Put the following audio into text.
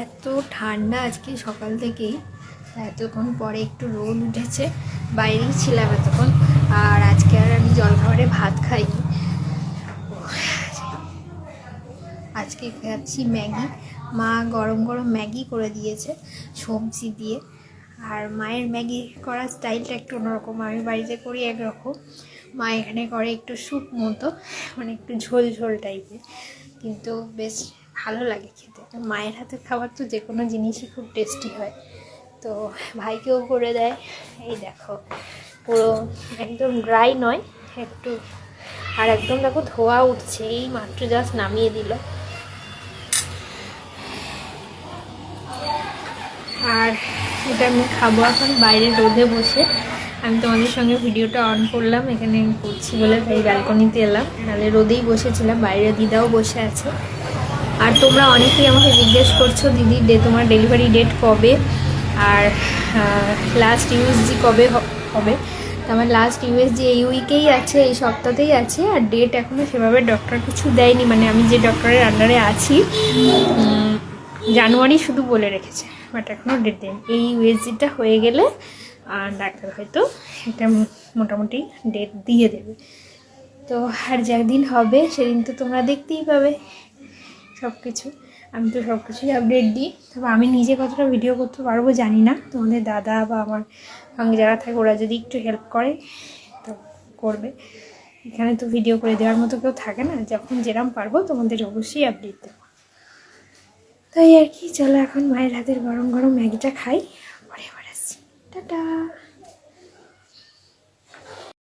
এত ঠান্ডা আজকে সকাল থেকেই, এতক্ষণ পরে একটু রোদ উঠেছে, বাইরেই ছিলাম এতক্ষণ। আর আজকে আর আমি জলখাবারে ভাত খাইনি, আজকে খাচ্ছি ম্যাগি। মা গরম গরম ম্যাগি করে দিয়েছে সবজি দিয়ে। আর মায়ের ম্যাগি করার স্টাইলটা একটু অন্যরকম, আমি বাড়িতে করি একরকম, মা এখানে করে একটু স্যুপ মতো, মানে একটু ঝোল ঝোল টাইপের, কিন্তু বেশ ভালো লাগে খেতে। মায়ের হাতের খাবার তো যে কোনো জিনিসই খুব টেস্টি হয়। তো ভাইকেও করে দেয়। এই দেখো, পুরো একদম ড্রাই নয়, একটু, আর একদম দেখো ধোয়া উঠছে, এই মাত্র জাস্ট নামিয়ে দিল। আর এটা আমি খাবো এখন বাইরে রোদে বসে। আমি তোমাদের সঙ্গে ভিডিওটা অন করলাম, এখানে করছি বলে তাই ব্যালকনিতে এলাম, নাহলে রোদেই বসেছিলাম। বাইরে দিদাও বসে আছে। আর তোমরা অনেকেই আমাকে জিজ্ঞেস করছো, দিদি তোমার ডেলিভারি ডেট কবে, আর লাস্ট ইউএসজি কবে হবে। তো আমার লাস্ট ইউএসজি এই উইকেই আছে, এই সপ্তাহতেই আছে। আর ডেট এখনও সেভাবে ডক্টর কিছু দেয়নি, মানে আমি যে ডক্টরের আন্ডারে আছি জানুয়ারি শুধু বলে রেখেছে, বাট এখনও ডেট দেয়নি। এই ইউএসজিটা হয়ে গেলে ডাক্তার হয়তো এটা মোটামুটি ডেট দিয়ে দেবে। তো আর যেদিন হবে সেদিন তো তোমরা দেখতেই পাবে সব কিছু। আমি তো সব কিছুই আপডেট দিই, তবে আমি নিজে কতটা ভিডিও করতে পারবো জানি না। তোমাদের দাদা বা আমার সঙ্গে যারা থাকে ওরা যদি একটু হেল্প করে তো করবে। এখানে তো ভিডিও করে দেওয়ার মতো কেউ থাকে না, যখন যেরকম পারবো তোমাদের অবশ্যই আপডেট দেবো। তাই আর কি, চলো এখন মায়ের হাতের গরম গরম ম্যাগিটা খাই, পরে আবার আসছি। টাটা।